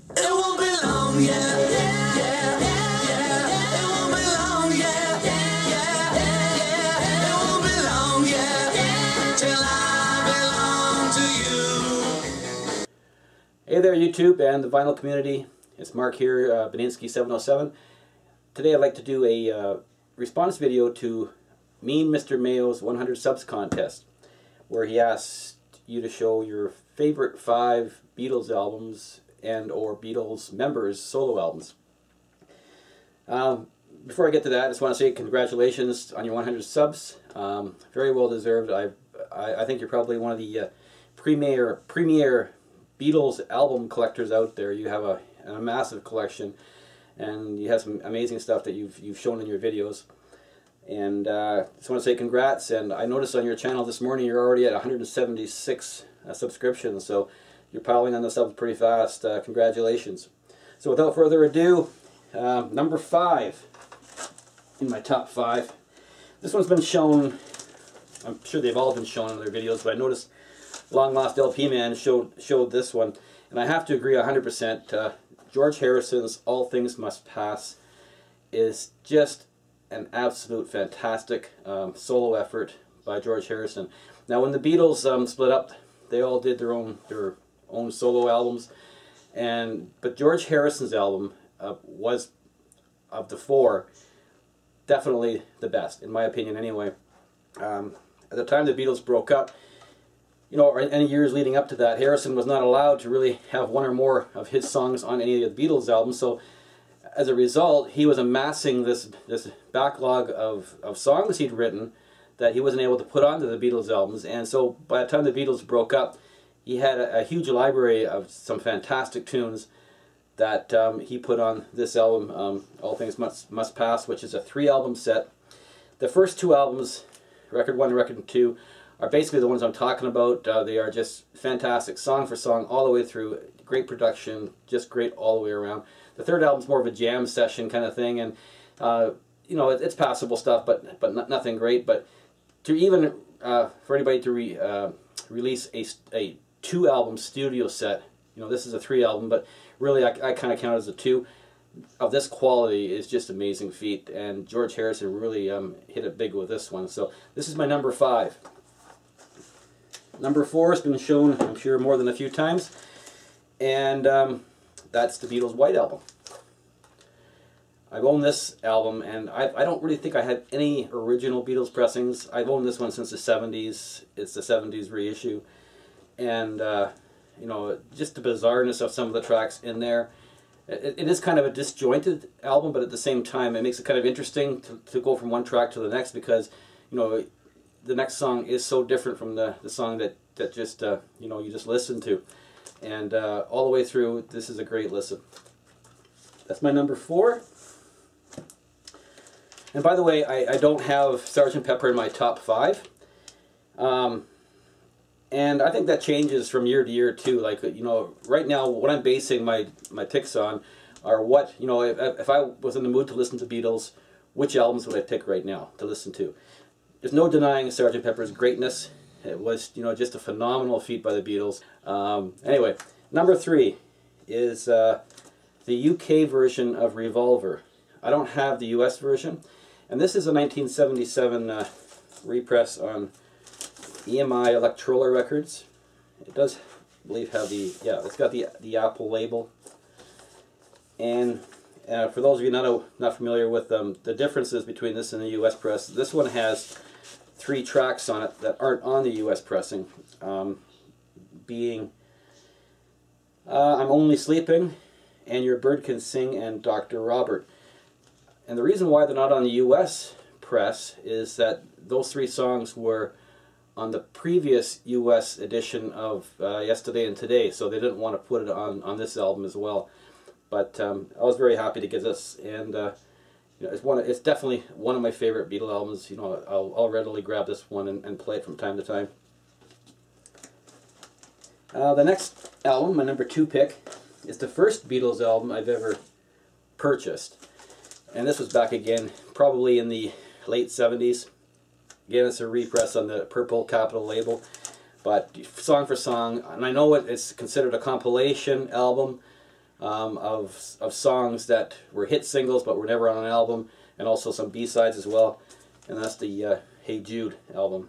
It won't be long, yeah, yeah, yeah, yeah. It won't be long, yeah, yeah, yeah, yeah. It won't be long, yeah, till I belong to you. Hey there, YouTube and the vinyl community. It's Mark here, Baninsky707. Today I'd like to do a response video to MeanMrMayo's 100 subs contest, where he asked you to show your favorite 5 Beatles albums and or Beatles members' solo albums. Before I get to that, I just want to say congratulations on your 100 subs. Very well deserved. I think you're probably one of the premier Beatles album collectors out there. You have a massive collection, and you have some amazing stuff that you've shown in your videos. And just want to say congrats. And I noticed on your channel this morning you're already at 176 subscriptions, so you're piling on the subs pretty fast. Congratulations. So without further ado, number 5 in my top 5. This one's been shown. I'm sure they've all been shown in their videos, but I noticed Long Lost LP Man showed this one, and I have to agree 100%. George Harrison's All Things Must Pass is just an absolute fantastic solo effort by George Harrison. Now, when the Beatles split up, they all did their own solo albums, but George Harrison's album was, of the 4, definitely the best, in my opinion anyway. At the time the Beatles broke up, you know, or any years leading up to that, Harrison was not allowed to really have one or more of his songs on any of the Beatles albums, so as a result, he was amassing this backlog of songs he'd written that he wasn't able to put onto the Beatles albums. And so by the time the Beatles broke up, he had a huge library of some fantastic tunes that he put on this album, All Things Must Pass, which is a 3-album set. The first 2 albums, Record 1 and Record 2, are basically the ones I'm talking about. They are just fantastic, song for song, all the way through. Great production, just great all the way around. The 3rd album's more of a jam session kind of thing, and you know, it's passable stuff, but nothing great. But to even for anybody to release a 2-album studio set, you know, this is a 3-album, but really I kind of count it as a 2 of this quality, is just amazing feat. And George Harrison really hit it big with this one. So this is my number 5. Number 4 has been shown, I'm sure, more than a few times, and that's the Beatles' White Album. I've owned this album, and I don't really think I had any original Beatles pressings. I've owned this one since the 70s. It's the 70s reissue, and you know, just the bizarreness of some of the tracks in there. It is kind of a disjointed album, but at the same time it makes it kind of interesting to go from one track to the next, because, you know, the next song is so different from the song that just you know, you just listen to. And all the way through, this is a great listen. That's my number 4. And by the way, I don't have Sgt. Pepper in my top 5. And I think that changes from year to year too. Like, you know, right now what I'm basing my picks on are what, you know, if I was in the mood to listen to Beatles, which albums would I pick right now to listen to? There's no denying Sgt. Pepper's greatness. It was, you know, just a phenomenal feat by the Beatles. Anyway, number 3 is the UK version of Revolver. I don't have the US version, and this is a 1977 repress on EMI Electrola Records. It does, I believe, have the, yeah, it's got the Apple label. And for those of you not familiar with the differences between this and the US press, this one has 3 tracks on it that aren't on the US pressing, being I'm Only Sleeping, And Your Bird Can Sing, and Dr. Robert. And the reason why they're not on the US press is that those 3 songs were on the previous US edition of Yesterday and Today, so they didn't want to put it on this album as well. But I was very happy to get this, and you know, it's definitely one of my favorite Beatles albums. You know, I'll readily grab this one and play it from time to time. The next album, my number 2 pick, is the first Beatles album I've ever purchased, and this was back again probably in the late 70s. Again, it's a repress on the purple Capitol label, but song for song, and I know it's considered a compilation album, of songs that were hit singles but were never on an album, and also some B-sides as well. And that's the Hey Jude album.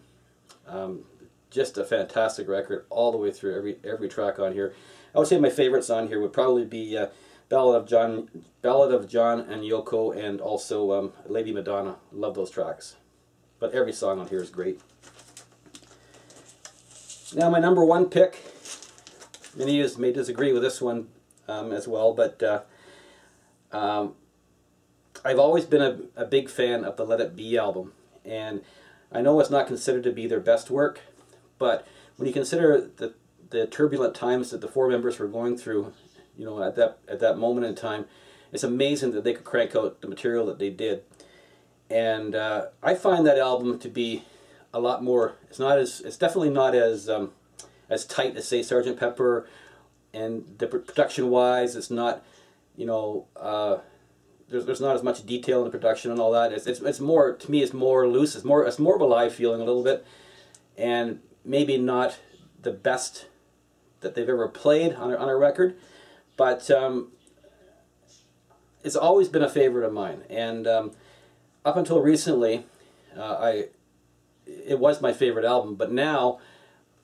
Just a fantastic record all the way through, every track on here. I would say my favorites on here would probably be Ballad of John and Yoko, and also Lady Madonna. Love those tracks. But every song on here is great. Now my number one pick, many of you may disagree with this one as well, but I've always been a big fan of the Let It Be album. And I know it's not considered to be their best work, but when you consider the turbulent times that the four members were going through, you know, at that moment in time, it's amazing that they could crank out the material that they did. And I find that album to be a lot more. It's definitely not as tight as, say, Sgt. Pepper, and the production-wise, it's not, you know, there's not as much detail in the production and all that. It's more, to me, it's more loose. It's more of a live feeling a little bit, and maybe not the best that they've ever played on a record, but it's always been a favorite of mine. And up until recently, it was my favorite album, but now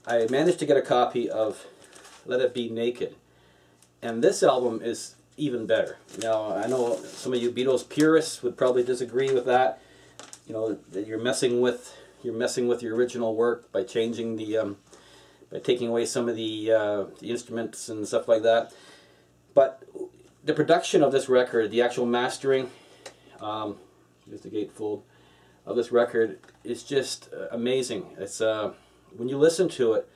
I managed to get a copy of Let It Be Naked, and this album is even better. Now I know some of you Beatles purists would probably disagree with that. You know, that you're messing with your original work by changing the by taking away some of the instruments and stuff like that. But the production of this record, the actual mastering, here's the gatefold of this record, is just amazing. It's when you listen to it,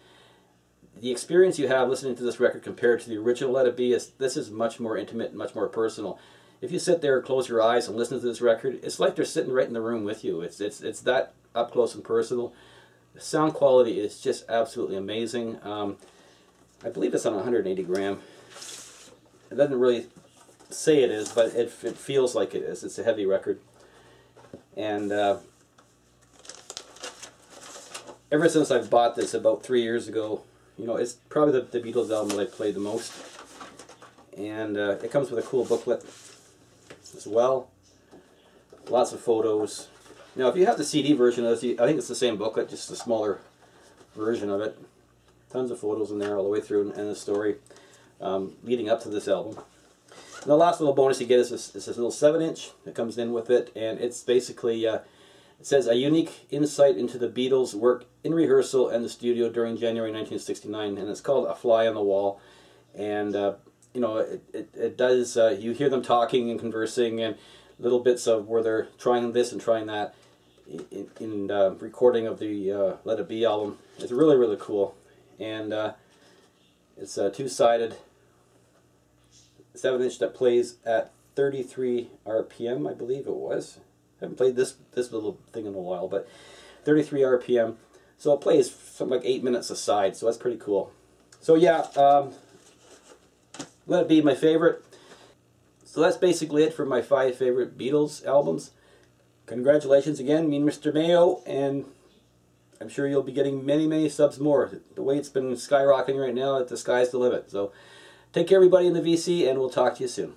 the experience you have listening to this record compared to the original Let It Be this is much more intimate, much more personal. If you sit there, close your eyes, and listen to this record, it's like they're sitting right in the room with you. It's that up close and personal. The sound quality is just absolutely amazing. I believe it's on 180 gram. It doesn't really say it is, but it feels like it is. It's a heavy record. And ever since I've bought this about 3 years ago, you know, it's probably the Beatles album that I played the most. And it comes with a cool booklet as well. Lots of photos. Now, if you have the CD version of this, I think it's the same booklet, just a smaller version of it. Tons of photos in there all the way through, and the story leading up to this album. And the last little bonus you get is this little 7-inch that comes in with it, and it's basically, it says, a unique insight into the Beatles' work in rehearsal and the studio during January 1969, and it's called A Fly on the Wall. And, you know, it does, you hear them talking and conversing, and little bits of where they're trying this and trying that in recording of the Let It Be album. It's really, really cool. And it's a two-sided 7-inch that plays at 33 RPM, I believe it was. I haven't played this little thing in a while, but 33 RPM. So it plays something like 8 minutes a side, so that's pretty cool. So yeah, Let It Be my favorite. So that's basically it for my 5 favorite Beatles albums. Congratulations again, Mean Mr. Mayo, and I'm sure you'll be getting many, many subs more. The way it's been skyrocketing right now, the sky's the limit. So take care, everybody in the VC, and we'll talk to you soon.